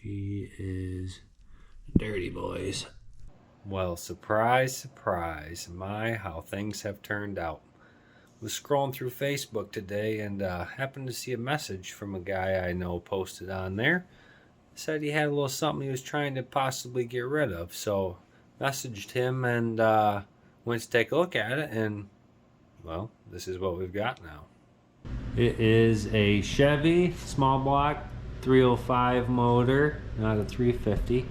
She is dirty, boys. Well, surprise, surprise, my, how things have turned out. Was scrolling through Facebook today and happened to see a message from a guy I know posted on there. Said he had a little something he was trying to possibly get rid of. So messaged him and went to take a look at it, and well, this is what we've got now. It is a Chevy small block 305 motor, not a 350.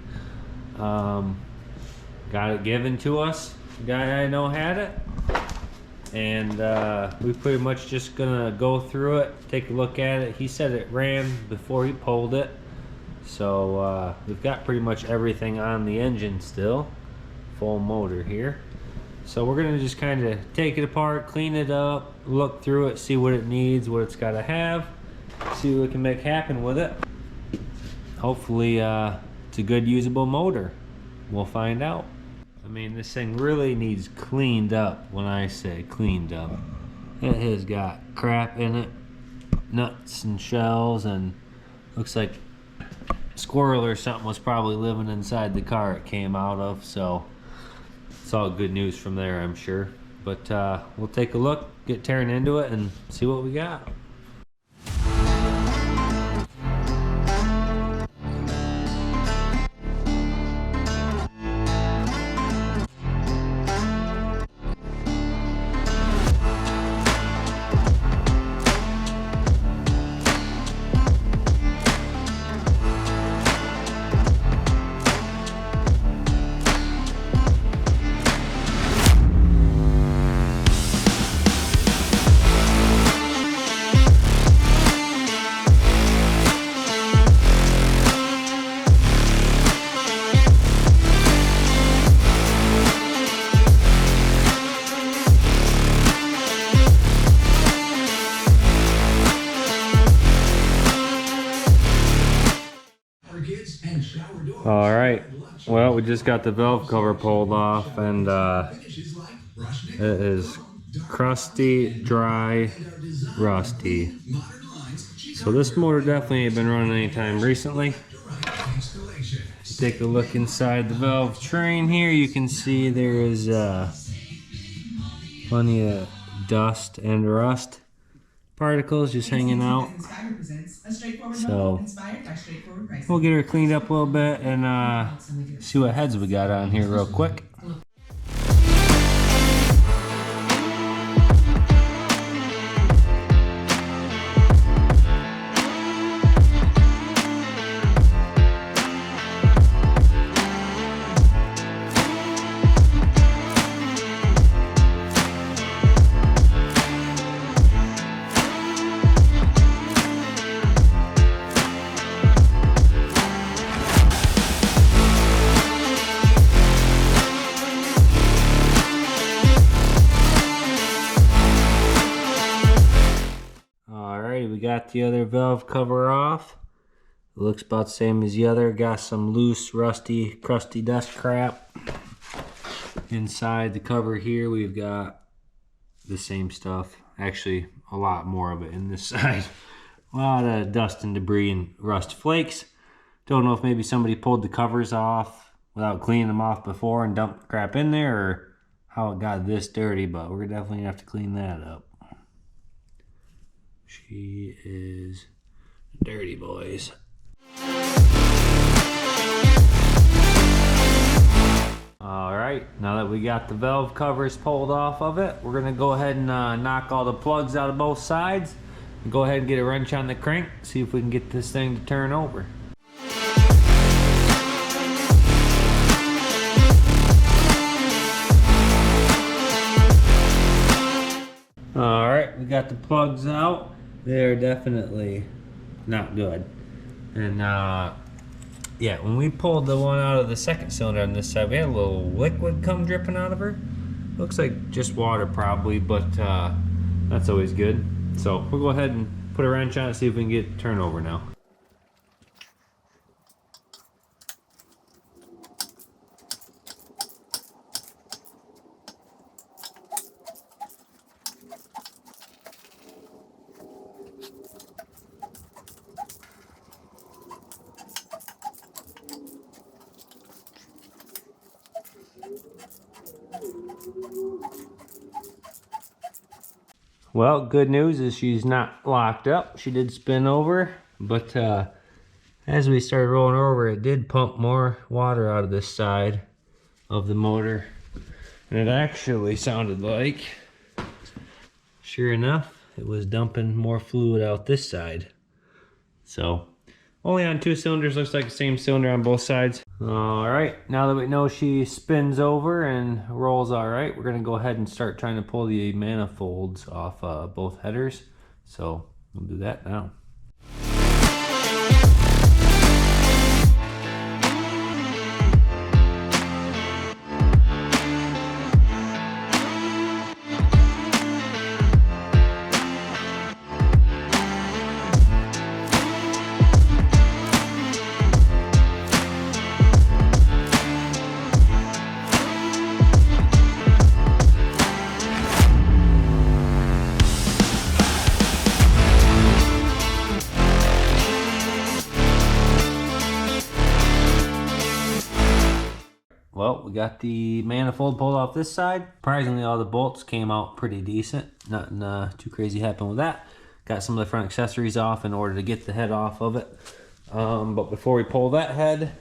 Got it given to us. The guy I know had it, and we pretty much just gonna go through it, take a look at it. He said it ran before he pulled it, so we've got pretty much everything on the engine still, full motor here. So we're gonna just kind of take it apart, clean it up, look through it, see what it needs, what it's got to have, see what we can make happen with it. Hopefully it's a good usable motor. We'll find out. I mean, this thing really needs cleaned up. When I say cleaned up, it has got crap in it, nuts and shells, and looks like a squirrel or something was probably living inside the car it came out of. So it's all good news from there, I'm sure. But we'll take a look, get tearing into it, and see what we got. All right, well, we just got the valve cover pulled off, and it is crusty, dry, rusty. So this motor definitely ain't been running anytime recently. Take a look inside the valve train here. You can see there is plenty of dust and rust particles just hanging out. So we'll get her cleaned up a little bit and see what heads we got on here real quick. We got the other valve cover off. It looks about the same as the other. Got some loose, rusty, crusty dust crap. Inside the cover here, we've got the same stuff. Actually, a lot more of it in this side. A lot of dust and debris and rust flakes. Don't know if maybe somebody pulled the covers off without cleaning them off before and dumped crap in there, or how it got this dirty, but we're definitely gonna have to clean that up. She is dirty, boys. Alright, now that we got the valve covers pulled off of it, we're going to go ahead and knock all the plugs out of both sides. And go ahead and get a wrench on the crank, see if we can get this thing to turn over. Alright, we got the plugs out. They're definitely not good. And yeah, when we pulled the one out of the second cylinder on this side, we had a little liquid come dripping out of her. Looks like just water probably, but that's always good. So we'll go ahead and put a wrench on it, see if we can get it turned over now. Well, good news is she's not locked up. She did spin over, but as we started rolling over, it did pump more water out of this side of the motor. And it actually sounded like, sure enough, it was dumping more fluid out this side. So, only on 2 cylinders, looks like the same cylinder on both sides. All right, now that we know she spins over and rolls all right, we're gonna go ahead and start trying to pull the manifolds off both headers. So, we'll do that now. Well, we got the manifold pulled off this side. Surprisingly, all the bolts came out pretty decent. Nothing too crazy happened with that. Got some of the front accessories off in order to get the head off of it. But before we pull that head,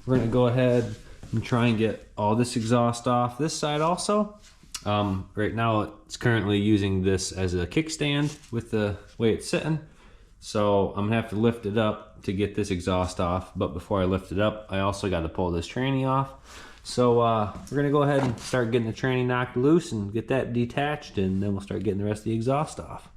we're gonna go ahead and try and get all this exhaust off this side also. Right now, it's currently using this as a kickstand with the way it's sitting. So I'm gonna have to lift it up to get this exhaust off. But before I lift it up, I also got to pull this tranny off. So we're gonna go ahead and start getting the tranny knocked loose and get that detached, and then we'll start getting the rest of the exhaust off.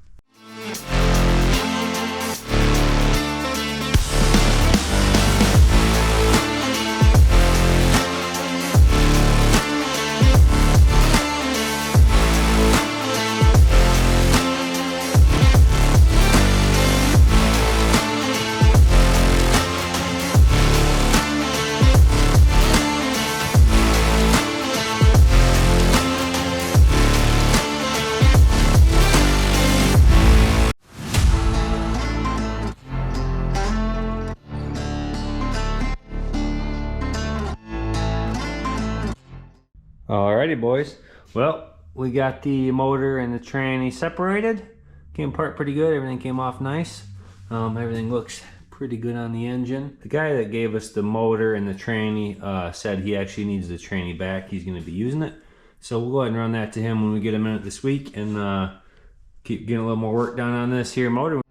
Alrighty, boys. Well, we got the motor and the tranny separated. Came apart pretty good. Everything came off nice. Everything looks pretty good on the engine. The guy that gave us the motor and the tranny said he actually needs the tranny back. He's going to be using it. So we'll go ahead and run that to him when we get a minute this week and keep getting a little more work done on this here motor.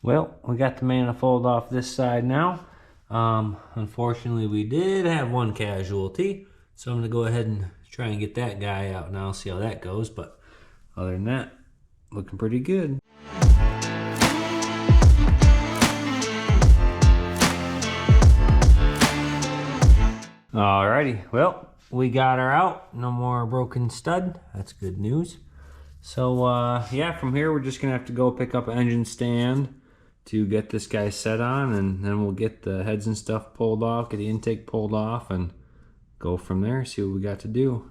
Well, we got the manifold off this side now. Unfortunately, we did have one casualty, so I'm going to go ahead and try and get that guy out now, see how that goes. But other than that, looking pretty good. Alrighty, well, we got her out. No more broken stud. That's good news. So yeah, from here we're just gonna have to go pick up an engine stand to get this guy set on, and then we'll get the heads and stuff pulled off, get the intake pulled off, and go from there, see what we got to do.